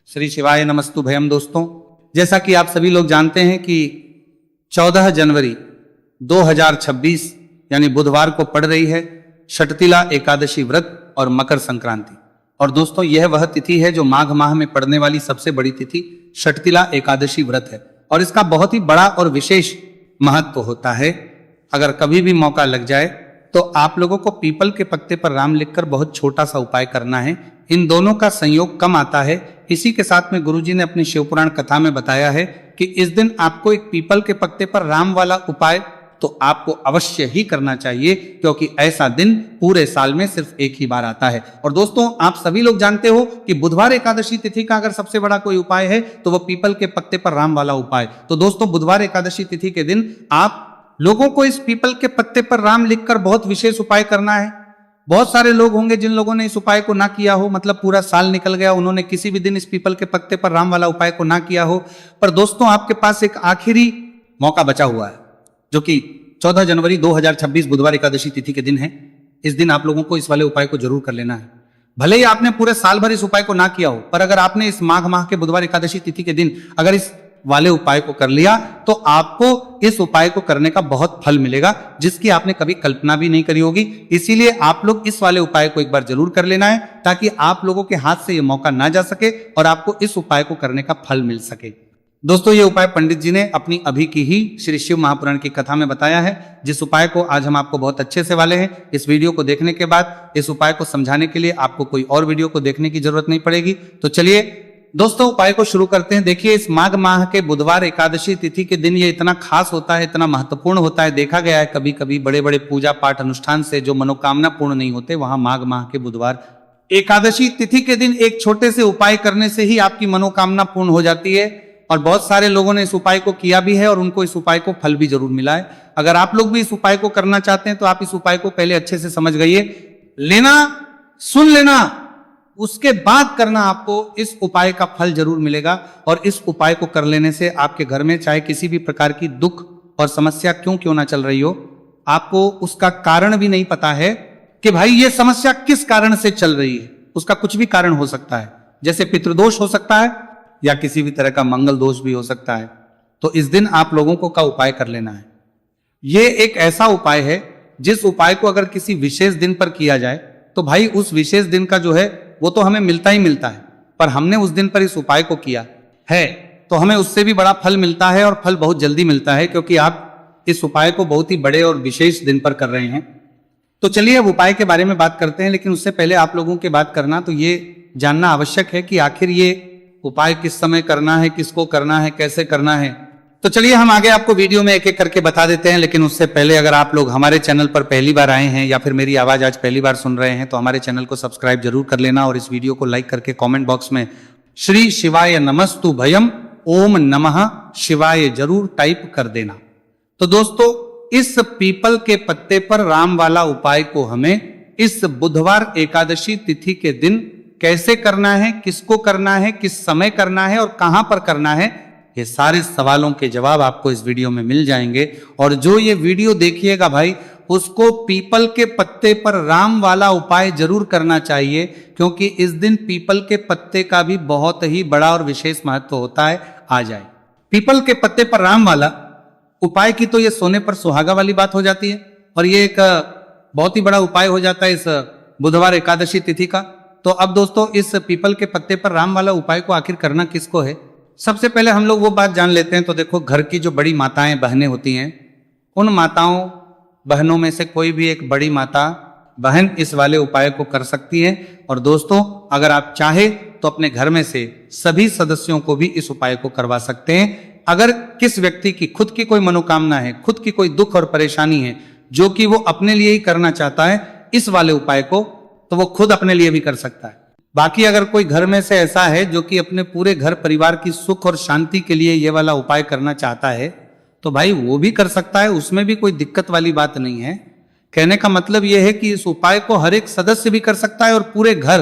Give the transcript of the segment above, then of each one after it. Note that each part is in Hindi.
श्री शिवाय नमस्तु भयम। दोस्तों, जैसा कि आप सभी लोग जानते हैं कि 14 जनवरी 2026 यानी बुधवार को पड़ रही है षटतिला एकादशी व्रत और मकर संक्रांति। और दोस्तों, यह वह तिथि है जो माघ माह में पड़ने वाली सबसे बड़ी तिथि षटतिला एकादशी व्रत है और इसका बहुत ही बड़ा और विशेष महत्व होता है। अगर कभी भी मौका लग जाए तो आप लोगों को पीपल के पत्ते पर राम लिखकर बहुत छोटा सा उपाय करना है। इन दोनों का संयोग कम आता है। इसी के साथ में गुरुजी ने अपनी शिवपुराण कथा में बताया है कि इस दिन आपको एक पीपल के पत्ते पर राम वाला उपाय तो आपको अवश्य ही करना चाहिए, क्योंकि ऐसा दिन पूरे साल में सिर्फ एक ही बार आता है। और दोस्तों, आप सभी लोग जानते हो कि बुधवार एकादशी तिथि का अगर सबसे बड़ा कोई उपाय है तो वह पीपल के पत्ते पर राम वाला उपाय। तो दोस्तों, बुधवार एकादशी तिथि के दिन आप लोगों को इस पीपल के पत्ते पर राम लिखकर बहुत विशेष उपाय करना है। बहुत सारे लोग होंगे जिन लोगों ने इस उपाय को ना किया हो, मतलब पूरा साल निकल गया, उन्होंने किसी भी दिन इस पीपल के पत्ते पर राम वाला उपाय को ना किया हो। पर दोस्तों, आपके पास एक आखिरी मौका बचा हुआ है, जो कि 14 जनवरी 2026 बुधवार एकादशी तिथि के दिन है। इस दिन आप लोगों को इस वाले उपाय को जरूर कर लेना है। भले ही आपने पूरे साल भर इस उपाय को ना किया हो, पर अगर आपने इस माघ माह के बुधवार एकादशी तिथि के दिन अगर इस वाले उपाय को कर लिया तो आपको इस उपाय को करने का बहुत फल मिलेगा, जिसकी आपने कभी कल्पना भी नहीं करी होगी। इसीलिए आप लोग इस वाले उपाय को एक बार जरूर कर लेना है, ताकि आप लोगों के हाथ से यह मौका ना जा सके और आपको इस उपाय को करने का फल मिल सके। दोस्तों, ये उपाय पंडित जी ने अपनी अभी की ही श्री शिव महापुराण की कथा में बताया है, जिस उपाय को आज हम आपको बहुत अच्छे से वाले हैं। इस वीडियो को देखने के बाद इस उपाय को समझाने के लिए आपको कोई और वीडियो को देखने की जरूरत नहीं पड़ेगी। तो चलिए दोस्तों, उपाय को शुरू करते हैं। देखिए, इस माघ माह के बुधवार एकादशी तिथि के दिन ये इतना खास होता है, इतना महत्वपूर्ण होता है। देखा गया है कभी कभी बड़े बड़े पूजा पाठ अनुष्ठान से जो मनोकामना पूर्ण नहीं होते, वहां माघ माह के बुधवार एकादशी तिथि के दिन एक छोटे से उपाय करने से ही आपकी मनोकामना पूर्ण हो जाती है। और बहुत सारे लोगों ने इस उपाय को किया भी है और उनको इस उपाय को फल भी जरूर मिला है। अगर आप लोग भी इस उपाय को करना चाहते हैं तो आप इस उपाय को पहले अच्छे से समझ लेना, सुन लेना, उसके बाद करना। आपको इस उपाय का फल जरूर मिलेगा। और इस उपाय को कर लेने से आपके घर में चाहे किसी भी प्रकार की दुख और समस्या क्यों ना चल रही हो, आपको उसका कारण भी नहीं पता है कि भाई ये समस्या किस कारण से चल रही है। उसका कुछ भी कारण हो सकता है, जैसे पितृदोष हो सकता है या किसी भी तरह का मंगल दोष भी हो सकता है। तो इस दिन आप लोगों को का उपाय कर लेना है। ये एक ऐसा उपाय है जिस उपाय को अगर किसी विशेष दिन पर किया जाए तो भाई उस विशेष दिन का जो है वो तो हमें मिलता ही मिलता है, पर हमने उस दिन पर इस उपाय को किया है तो हमें उससे भी बड़ा फल मिलता है, और फल बहुत जल्दी मिलता है, क्योंकि आप इस उपाय को बहुत ही बड़े और विशेष दिन पर कर रहे हैं। तो चलिए अब उपाय के बारे में बात करते हैं, लेकिन उससे पहले आप लोगों की बात करना तो ये जानना आवश्यक है कि आखिर ये उपाय किस समय करना है, किसको करना है, कैसे करना है। तो चलिए हम आगे आपको वीडियो में एक एक करके बता देते हैं। लेकिन उससे पहले अगर आप लोग हमारे चैनल पर पहली बार आए हैं या फिर मेरी आवाज आज पहली बार सुन रहे हैं तो हमारे चैनल को सब्सक्राइब जरूर कर लेना और इस वीडियो को लाइक करके कमेंट बॉक्स में श्री शिवाय नमस्तु भयम ओम नमः शिवाय जरूर टाइप कर देना। तो दोस्तों, इस पीपल के पत्ते पर राम वाला उपाय को हमें इस बुधवार एकादशी तिथि के दिन कैसे करना है, किसको करना है, किस समय करना है और कहां पर करना है, ये सारे सवालों के जवाब आपको इस वीडियो में मिल जाएंगे। और जो ये वीडियो देखिएगा भाई, उसको पीपल के पत्ते पर राम वाला उपाय जरूर करना चाहिए, क्योंकि इस दिन पीपल के पत्ते का भी बहुत ही बड़ा और विशेष महत्व होता है। आ जाए पीपल के पत्ते पर राम वाला उपाय की तो ये सोने पर सुहागा वाली बात हो जाती है, और ये एक बहुत ही बड़ा उपाय हो जाता है इस बुधवार एकादशी तिथि का। तो अब दोस्तों, इस पीपल के पत्ते पर राम वाला उपाय को आखिर करना किसको है, सबसे पहले हम लोग वो बात जान लेते हैं। तो देखो, घर की जो बड़ी माताएं बहनें होती हैं, उन माताओं बहनों में से कोई भी एक बड़ी माता बहन इस वाले उपाय को कर सकती है। और दोस्तों, अगर आप चाहे तो अपने घर में से सभी सदस्यों को भी इस उपाय को करवा सकते हैं। अगर किस व्यक्ति की खुद की कोई मनोकामना है, खुद की कोई दुख और परेशानी है जो कि वो अपने लिए ही करना चाहता है इस वाले उपाय को, तो वो खुद अपने लिए भी कर सकता है। बाकी अगर कोई घर में से ऐसा है जो कि अपने पूरे घर परिवार की सुख और शांति के लिए ये वाला उपाय करना चाहता है, तो भाई वो भी कर सकता है, उसमें भी कोई दिक्कत वाली बात नहीं है। कहने का मतलब यह है कि इस उपाय को हर एक सदस्य भी कर सकता है और पूरे घर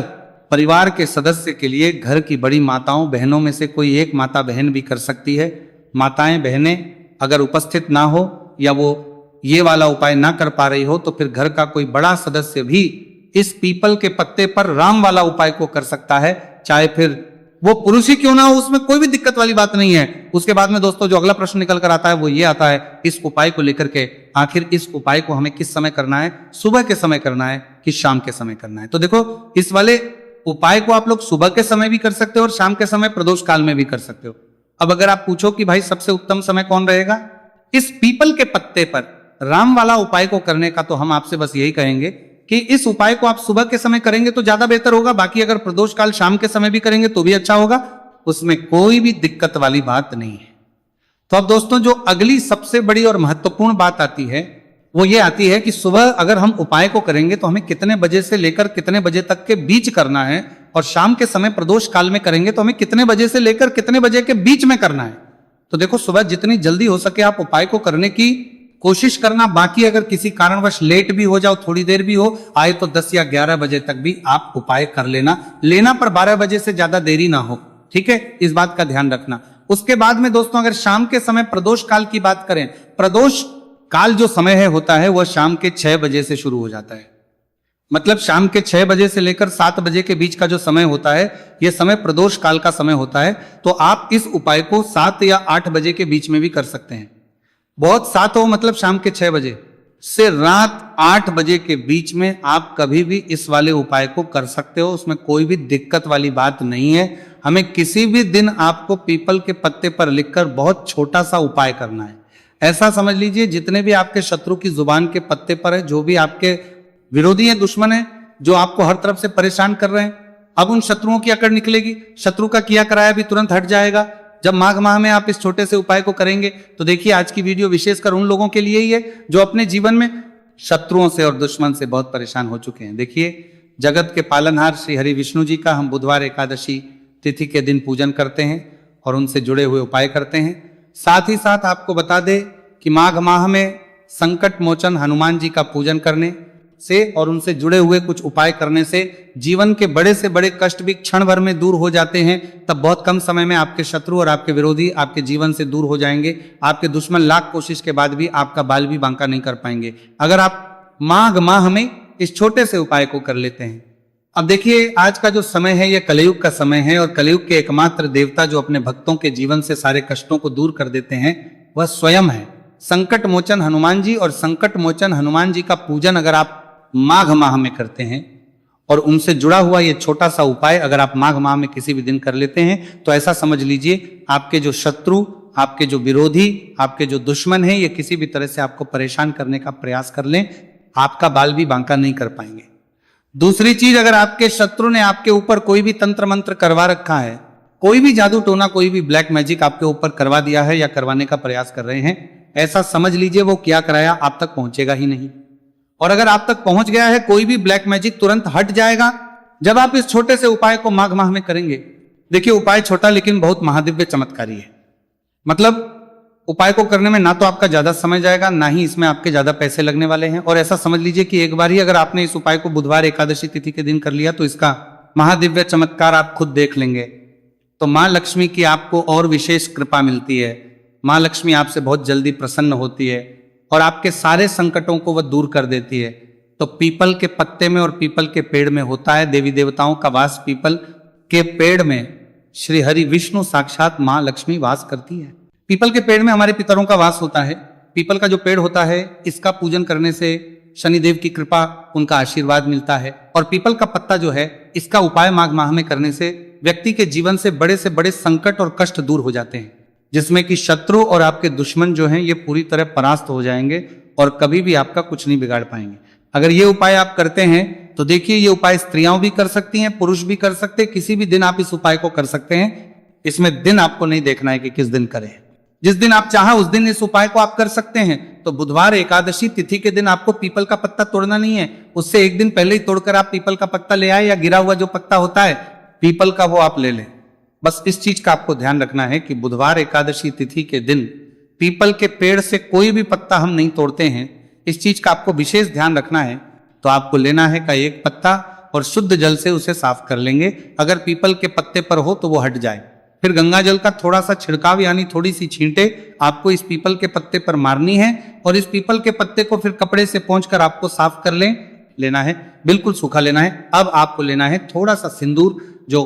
परिवार के सदस्य के लिए घर की बड़ी माताओं बहनों में से कोई एक माता बहन भी कर सकती है। माताएं बहनें अगर उपस्थित ना हो या वो ये वाला उपाय ना कर पा रही हो तो फिर घर का कोई बड़ा सदस्य भी इस पीपल के पत्ते पर राम वाला उपाय को कर सकता है। चाहे फिर वो पुरुष ही क्यों ना हो, उसमें कोई भी दिक्कत वाली बात नहीं है। उसके बाद में दोस्तों जो अगला प्रश्न निकल कर आता है वो ये आता है इस उपाय को लेकर के, आखिर इस उपाय को हमें किस समय करना है, सुबह के समय करना है कि शाम के समय करना है। तो देखो इस वाले उपाय को आप लोग सुबह के समय भी कर सकते हो और शाम के समय प्रदोष काल में भी कर सकते हो। अब अगर आप पूछो कि भाई सबसे उत्तम समय कौन रहेगा इस पीपल के पत्ते पर राम वाला उपाय को करने का, तो हम आपसे बस यही कहेंगे कि इस उपाय को आप सुबह के समय करेंगे तो ज्यादा बेहतर होगा। बाकी अगर प्रदोष काल शाम के समय भी करेंगे तो भी अच्छा होगा, उसमें कोई भी दिक्कत वाली बात नहीं है। तो अब दोस्तों जो अगली सबसे बड़ी और महत्वपूर्ण बात आती है वो ये आती है कि सुबह अगर हम उपाय को करेंगे तो हमें कितने बजे से लेकर कितने बजे तक के बीच करना है, और शाम के समय प्रदोष काल में करेंगे तो हमें कितने बजे से लेकर कितने बजे के बीच में करना है। तो देखो सुबह जितनी जल्दी हो सके आप उपाय को करने की कोशिश करना। बाकी अगर किसी कारणवश लेट भी हो जाओ, थोड़ी देर भी हो आए, तो 10 या 11 बजे तक भी आप उपाय कर लेना पर 12 बजे से ज्यादा देरी ना हो, ठीक है, इस बात का ध्यान रखना। उसके बाद में दोस्तों अगर शाम के समय प्रदोष काल की बात करें, प्रदोष काल जो समय है होता है वह शाम के 6 बजे से शुरू हो जाता है। मतलब शाम के 6 बजे से लेकर 7 बजे के बीच का जो समय होता है यह समय प्रदोष काल का समय होता है। तो आप इस उपाय को 7 या 8 बजे के बीच में भी कर सकते हैं। बहुत 7 हो मतलब शाम के 6 बजे से रात 8 बजे के बीच में आप कभी भी इस वाले उपाय को कर सकते हो, उसमें कोई भी दिक्कत वाली बात नहीं है। हमें किसी भी दिन आपको पीपल के पत्ते पर लिखकर बहुत छोटा सा उपाय करना है। ऐसा समझ लीजिए जितने भी आपके शत्रु की जुबान के पत्ते पर है, जो भी आपके विरोधी है, दुश्मन है, जो आपको हर तरफ से परेशान कर रहे हैं, अब उन शत्रुओं की अकड़ निकलेगी। शत्रु का किया कराया भी तुरंत हट जाएगा जब माघ माह में आप इस छोटे से उपाय को करेंगे। तो देखिए आज की वीडियो विशेषकर उन लोगों के लिए ही है जो अपने जीवन में शत्रुओं से और दुश्मन से बहुत परेशान हो चुके हैं। देखिए जगत के पालनहार श्री हरि विष्णु जी का हम बुधवार एकादशी तिथि के दिन पूजन करते हैं और उनसे जुड़े हुए उपाय करते हैं। साथ ही साथ आपको बता दे कि माघ माह में संकट मोचन हनुमान जी का पूजन करने से और उनसे जुड़े हुए कुछ उपाय करने से जीवन के बड़े से बड़े कष्ट भी क्षण भर में दूर हो जाते हैं। तब बहुत कम समय में आपके शत्रु और आपके विरोधी आपके जीवन से दूर हो जाएंगे। आपके दुश्मन लाख कोशिश के बाद भी आपका बाल भी बांका नहीं कर पाएंगे अगर आप माघ माह में इस छोटे से उपाय को कर लेते हैं। अब देखिए आज का जो समय है यह कलयुग का समय है और कलयुग के एकमात्र देवता जो अपने भक्तों के जीवन से सारे कष्टों को दूर कर देते हैं वह स्वयं है संकट मोचन हनुमान जी। और संकट मोचन हनुमान जी का पूजन अगर आप माघ माह में करते हैं और उनसे जुड़ा हुआ ये छोटा सा उपाय अगर आप माघ माह में किसी भी दिन कर लेते हैं तो ऐसा समझ लीजिए आपके जो शत्रु, आपके जो विरोधी, आपके जो दुश्मन हैं, ये किसी भी तरह से आपको परेशान करने का प्रयास कर लें, आपका बाल भी बांका नहीं कर पाएंगे। दूसरी चीज, अगर आपके शत्रु ने आपके ऊपर कोई भी तंत्र मंत्र करवा रखा है, कोई भी जादू टोना, कोई भी ब्लैक मैजिक आपके ऊपर करवा दिया है या करवाने का प्रयास कर रहे हैं, ऐसा समझ लीजिए वो क्या कराया आप तक पहुंचेगा ही नहीं। और अगर आप तक पहुंच गया है कोई भी ब्लैक मैजिक तुरंत हट जाएगा जब आप इस छोटे से उपाय को माघ माह में करेंगे। देखिए उपाय छोटा लेकिन बहुत महादिव्य चमत्कारी है। मतलब उपाय को करने में ना तो आपका ज्यादा समय जाएगा, ना ही इसमें आपके ज्यादा पैसे लगने वाले हैं। और ऐसा समझ लीजिए कि एक बार ही अगर आपने इस उपाय को बुधवार एकादशी तिथि के दिन कर लिया तो इसका महादिव्य चमत्कार आप खुद देख लेंगे। तो माँ लक्ष्मी की आपको और विशेष कृपा मिलती है। माँ लक्ष्मी आपसे बहुत जल्दी प्रसन्न होती है और आपके सारे संकटों को वह दूर कर देती है। तो पीपल के पत्ते में और पीपल के पेड़ में होता है देवी देवताओं का वास। पीपल के पेड़ में श्री हरि विष्णु साक्षात माँ लक्ष्मी वास करती है। पीपल के पेड़ में हमारे पितरों का वास होता है। पीपल का जो पेड़ होता है इसका पूजन करने से शनिदेव की कृपा, उनका आशीर्वाद मिलता है। और पीपल का पत्ता जो है इसका उपाय माघ माह में करने से व्यक्ति के जीवन से बड़े संकट और कष्ट दूर हो जाते हैं, जिसमें कि शत्रु और आपके दुश्मन जो हैं ये पूरी तरह परास्त हो जाएंगे और कभी भी आपका कुछ नहीं बिगाड़ पाएंगे। अगर ये उपाय आप करते हैं तो देखिए ये उपाय स्त्रियां भी कर सकती हैं, पुरुष भी कर सकते हैं, किसी भी दिन आप इस उपाय को कर सकते हैं। इसमें दिन आपको नहीं देखना है कि किस दिन करें, जिस दिन आप चाहें उस दिन इस उपाय को आप कर सकते हैं। तो बुधवार एकादशी तिथि के दिन आपको पीपल का पत्ता तोड़ना नहीं है, उससे एक दिन पहले ही तोड़कर आप पीपल का पत्ता ले आए या गिरा हुआ जो पत्ता होता है पीपल का वो आप ले लें। बस इस चीज का आपको ध्यान रखना है कि बुधवार एकादशी तिथि के दिन पीपल के पेड़ से कोई भी पत्ता हम नहीं तोड़ते हैं। इस चीज का आपको विशेष ध्यान रखना है। तो आपको लेना है का एक पत्ता और शुद्ध जल से उसे साफ कर लेंगे। अगर पीपल के पत्ते पर हो तो वो हट जाए, फिर गंगा जल का थोड़ा सा छिड़काव यानी थोड़ी सी छींटे आपको इस पीपल के पत्ते पर मारनी है और इस पीपल के पत्ते को फिर कपड़े से पोंछकर आपको साफ कर लेना है, बिल्कुल सूखा लेना है। अब आपको लेना है थोड़ा सा सिंदूर जो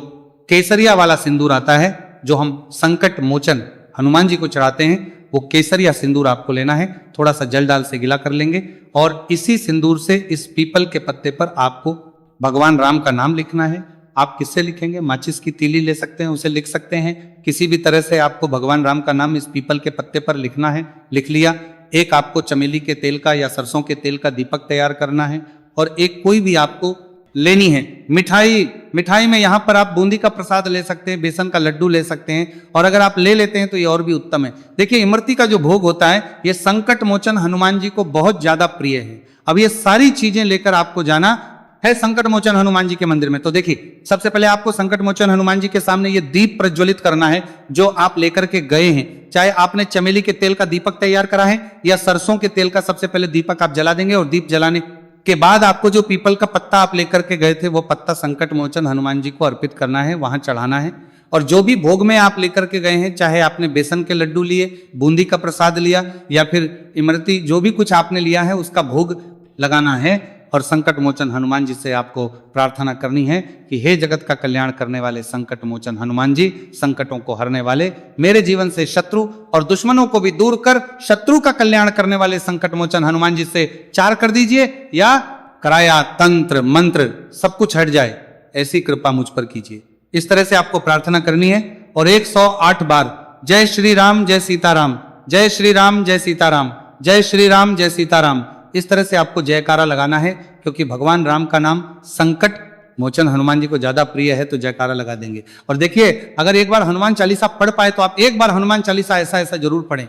केसरिया वाला सिंदूर आता है जो हम संकट मोचन हनुमान जी को चढ़ाते हैं, वो केसरिया सिंदूर आपको लेना है। थोड़ा सा जल डाल से गिला कर लेंगे और इसी सिंदूर से इस पीपल के पत्ते पर आपको भगवान राम का नाम लिखना है। आप किससे लिखेंगे? माचिस की तीली ले सकते हैं, उसे लिख सकते हैं। किसी भी तरह से आपको भगवान राम का नाम इस पीपल के पत्ते पर लिखना है। लिख लिया। एक आपको चमेली के तेल का या सरसों के तेल का दीपक तैयार करना है और एक कोई भी आपको लेनी है मिठाई में यहाँ पर आप बूंदी का प्रसाद ले सकते हैं, बेसन का लड्डू ले सकते हैं, और अगर आप ले लेते हैं तो ये और भी उत्तम है। देखिए, इमरती का जो भोग होता है ये संकट मोचन हनुमान जी को बहुत ज्यादा प्रिय है। अब ये सारी चीजें लेकर आपको जाना है संकट मोचन हनुमान जी के मंदिर में। तो देखिए, सबसे पहले आपको संकट मोचन हनुमान जी के सामने ये दीप प्रज्वलित करना है जो आप लेकर के गए हैं। चाहे आपने चमेली के तेल का दीपक तैयार करा है या सरसों के तेल का सबसे पहले दीपक आप जला देंगे, और दीप जलाने के बाद आपको जो पीपल का पत्ता आप लेकर के गए थे वो पत्ता संकट मोचन हनुमान जी को अर्पित करना है, वहां चढ़ाना है। और जो भी भोग में आप लेकर के गए हैं, चाहे आपने बेसन के लड्डू लिए, बूंदी का प्रसाद लिया या फिर इमरती, जो भी कुछ आपने लिया है उसका भोग लगाना है और संकट मोचन हनुमान जी से आपको प्रार्थना करनी है कि हे जगत का कल्याण करने वाले संकट मोचन हनुमान जी, संकटों को हरने वाले, मेरे जीवन से शत्रु और दुश्मनों को भी दूर कर शत्रु का कल्याण करने वाले संकट मोचन हनुमान जी से चार कर दीजिए, या कराया तंत्र मंत्र सब कुछ हट जाए, ऐसी कृपा मुझ पर कीजिए। इस तरह से आपको प्रार्थना करनी है और 108 बार जय श्री राम जय सीताराम, जय श्री राम जय सीताराम, जय श्री राम जय सीताराम, इस तरह से आपको जयकारा लगाना है। क्योंकि भगवान राम का नाम संकट मोचन हनुमान जी को ज्यादा प्रिय है, तो जयकारा लगा देंगे। और देखिए, अगर एक बार हनुमान चालीसा पढ़ पाए तो आप एक बार हनुमान चालीसा ऐसा ऐसा जरूर पढ़ें,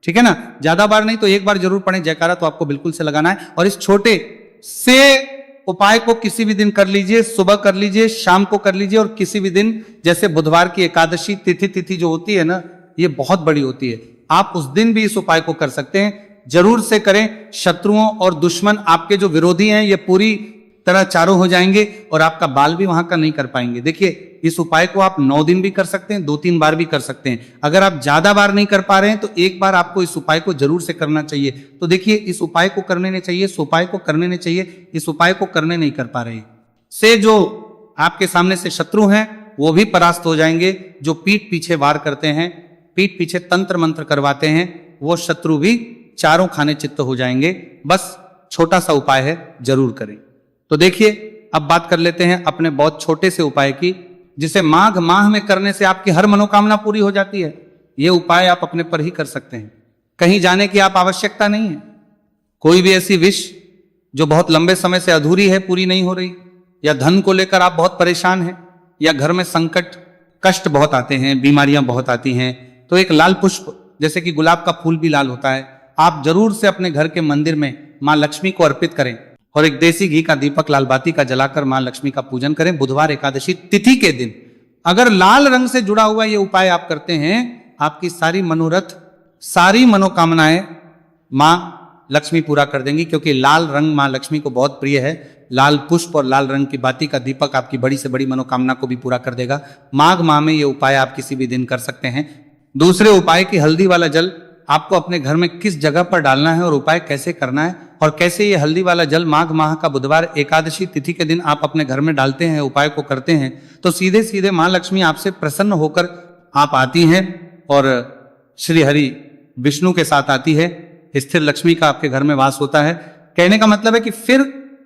ठीक है ना? ज्यादा बार नहीं तो एक बार जरूर पढ़ें। जयकारा तो आपको बिल्कुल से लगाना है। और इस छोटे से उपाय को किसी भी दिन कर लीजिए, सुबह कर लीजिए, शाम को कर लीजिए, और किसी भी दिन, जैसे बुधवार की एकादशी तिथि जो होती है ना, ये बहुत बड़ी होती है, आप उस दिन भी इस उपाय को कर सकते हैं। जरूर से करें। शत्रुओं और दुश्मन, आपके जो विरोधी हैं, ये पूरी तरह चारों हो जाएंगे और आपका बाल भी वहां का नहीं कर पाएंगे। देखिए, इस उपाय को आप 9 दिन भी कर सकते हैं, 2-3 बार भी कर सकते हैं। अगर आप ज्यादा बार नहीं कर पा रहे हैं तो एक बार आपको इस उपाय को जरूर से करना चाहिए। तो देखिए, इस उपाय को करने नहीं चाहिए, इस उपाय को करने नहीं चाहिए, इस उपाय को करने नहीं कर पा रहे से जो आपके सामने से शत्रु हैं वो भी परास्त हो जाएंगे। जो पीठ पीछे वार करते हैं, पीठ पीछे तंत्र मंत्र करवाते हैं, वो शत्रु भी चारों खाने चित्त हो जाएंगे। बस छोटा सा उपाय है, जरूर करें। तो देखिए, अब बात कर लेते हैं अपने बहुत छोटे से उपाय की, जिसे माघ माह में करने से आपकी हर मनोकामना पूरी हो जाती है। ये उपाय आप अपने पर ही कर सकते हैं, कहीं जाने की आप आवश्यकता नहीं है। कोई भी ऐसी विश जो बहुत लंबे समय से अधूरी है, पूरी नहीं हो रही, या धन को लेकर आप बहुत परेशान हैं, या घर में संकट कष्ट बहुत आते हैं, बीमारियां बहुत आती हैं, तो एक लाल पुष्प, जैसे कि गुलाब का फूल भी लाल होता है, आप जरूर से अपने घर के मंदिर में मां लक्ष्मी को अर्पित करें और एक देसी घी का दीपक लाल बाती का जलाकर मां लक्ष्मी का पूजन करें। बुधवार एकादशी तिथि के दिन अगर लाल रंग से जुड़ा हुआ ये उपाय आप करते हैं, आपकी सारी मनोरथ, सारी मनोकामनाएं मां लक्ष्मी पूरा कर देंगी। क्योंकि लाल रंग मां लक्ष्मी को बहुत प्रिय है। लाल पुष्प और लाल रंग की बाती का दीपक आपकी बड़ी से बड़ी मनोकामना को भी पूरा कर देगा। माघ माह में ये उपाय आप किसी भी दिन कर सकते हैं। दूसरे उपाय की हल्दी वाला जल आपको अपने घर में किस जगह पर डालना है और उपाय कैसे करना है, और कैसे ये हल्दी वाला जल माघ माह का बुधवार एकादशी तिथि के दिन आप अपने घर में डालते हैं, उपाय को करते हैं, तो सीधे सीधे मां लक्ष्मी आपसे प्रसन्न होकर आप आती हैं और श्री हरि विष्णु के साथ आती है। स्थिर लक्ष्मी का आपके घर में वास होता है। कहने का मतलब है कि फिर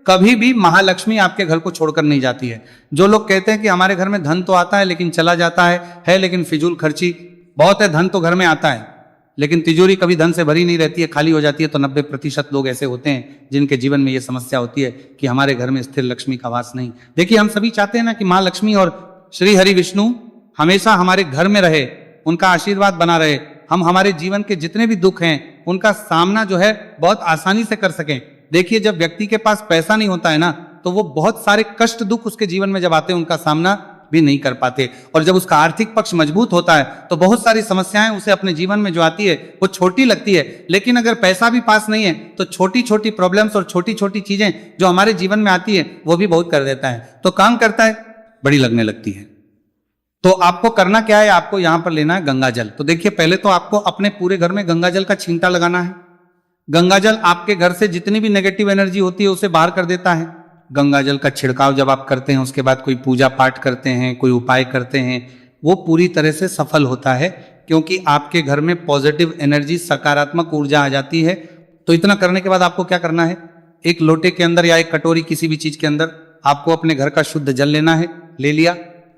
कभी भी महालक्ष्मी आपके घर को छोड़कर नहीं जाती है। जो लोग कहते हैं कि हमारे घर में धन तो आता है लेकिन चला जाता है लेकिन फिजूल खर्ची बहुत है, धन तो घर में आता है लेकिन तिजोरी कभी धन से भरी नहीं रहती है, खाली हो जाती है, तो 90% लोग ऐसे होते हैं जिनके जीवन में ये समस्या होती है कि हमारे घर में स्थिर लक्ष्मी का वास नहीं। देखिए, हम सभी चाहते हैं ना कि माँ लक्ष्मी और श्री हरि विष्णु हमेशा हमारे घर में रहे, उनका आशीर्वाद बना रहे, हम हमारे जीवन के जितने भी दुख हैं उनका सामना जो है बहुत आसानी से कर सकें। देखिए, जब व्यक्ति के पास पैसा नहीं होता है ना, तो वो बहुत सारे कष्ट दुख उसके जीवन में जब आते हैं उनका सामना भी नहीं कर पाते, और जब उसका आर्थिक पक्ष मजबूत होता है तो बहुत सारी समस्याएं उसे अपने जीवन में जो आती है वो छोटी लगती है। लेकिन अगर पैसा भी पास नहीं है तो छोटी छोटी प्रॉब्लम्स और छोटी छोटी चीजें जो हमारे जीवन में आती है वो भी बहुत कर देता है, तो काम करता है बड़ी लगने लगती है। तो आपको करना क्या है, आपको यहां पर लेना है गंगा जल। तो देखिए, पहले तो आपको अपने पूरे घर में गंगा जल का छींटा लगाना है। गंगा जल आपके घर से जितनी भी नेगेटिव एनर्जी होती है उसे बाहर कर देता है। गंगा जल का छिड़काव जब आप करते हैं, उसके बाद कोई पूजा पाठ करते हैं, कोई उपाय करते हैं, वो पूरी तरह से सफल होता है, क्योंकि आपके घर में पॉजिटिव एनर्जी, सकारात्मक ऊर्जा आ जाती है। तो इतना करने के बाद आपको क्या करना है, एक लोटे के अंदर या एक कटोरी किसी भी चीज के अंदर आपको अपने घर का शुद्ध जल लेना है। ले लिया,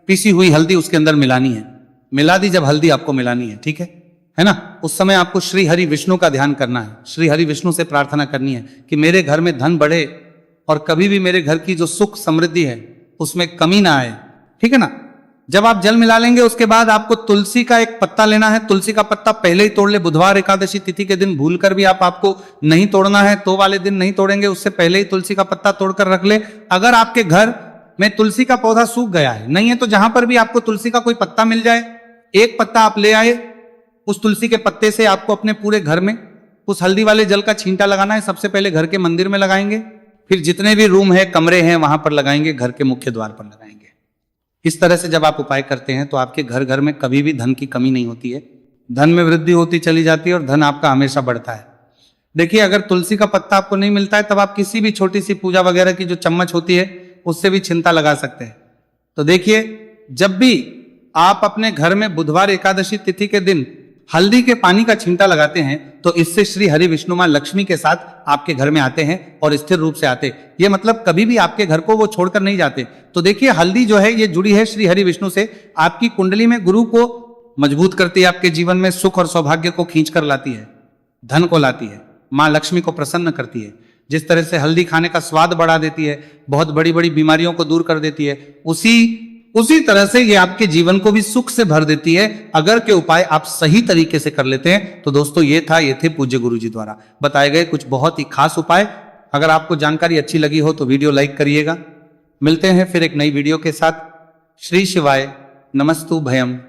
पीसी हुई हल्दी उसके अंदर मिलानी है। मिला दी जब हल्दी, आपको मिलानी है, ठीक है ना। उस समय आपको श्री हरि विष्णु का ध्यान करना है। श्री हरि विष्णु से प्रार्थना करनी है कि मेरे घर में धन बढ़े और कभी भी मेरे घर की जो सुख समृद्धि है उसमें कमी ना आए, ठीक है ना। जब आप जल मिला लेंगे, उसके बाद आपको तुलसी का एक पत्ता लेना है। तुलसी का पत्ता पहले ही तोड़ ले, बुधवार एकादशी तिथि के दिन भूलकर भी आपको नहीं तोड़ना है तो वाले दिन नहीं तोड़ेंगे, उससे पहले ही तुलसी का पत्ता तोड़कर रख ले। अगर आपके घर में तुलसी का पौधा सूख गया है, नहीं है तो जहां पर भी आपको तुलसी का कोई पत्ता मिल जाए, एक पत्ता आप ले आए, उस तुलसी के पत्ते से आपको अपने पूरे घर में उस हल्दी वाले जल का छींटा लगाना है। सबसे पहले घर के मंदिर में लगाएंगे, फिर जितने भी रूम है, कमरे हैं, वहां पर लगाएंगे, घर के मुख्य द्वार पर लगाएंगे। इस तरह से जब आप उपाय करते हैं तो आपके घर घर में कभी भी धन की कमी नहीं होती है, धन में वृद्धि होती चली जाती है और धन आपका हमेशा बढ़ता है। देखिए, अगर तुलसी का पत्ता आपको नहीं मिलता है, तब आप किसी भी छोटी सी पूजा वगैरह की जो चम्मच होती है उससे भी छिंता लगा सकते हैं। तो देखिए, जब भी आप अपने घर में बुधवार एकादशी तिथि के दिन हल्दी के पानी का छींटा लगाते हैं तो इससे श्री हरि विष्णु मां लक्ष्मी के साथ आपके घर में आते हैं और स्थिर रूप से आते। ये मतलब कभी भी आपके घर को वो छोड़कर नहीं जाते। तो देखिए, हल्दी जो है ये जुड़ी है श्री हरि विष्णु से। आपकी कुंडली में गुरु को मजबूत करती है, आपके जीवन में सुख और सौभाग्य को खींच कर लाती है, धन को लाती है, मां लक्ष्मी को प्रसन्न करती है। जिस तरह से हल्दी खाने का स्वाद बढ़ा देती है, बहुत बड़ी बड़ी बीमारियों को दूर कर देती है, उसी तरह से ये आपके जीवन को भी सुख से भर देती है, अगर के उपाय आप सही तरीके से कर लेते हैं। तो दोस्तों, ये थे पूज्य गुरु जी द्वारा बताए गए कुछ बहुत ही खास उपाय। अगर आपको जानकारी अच्छी लगी हो तो वीडियो लाइक करिएगा। मिलते हैं फिर एक नई वीडियो के साथ। श्री शिवाय नमस्तु भयम।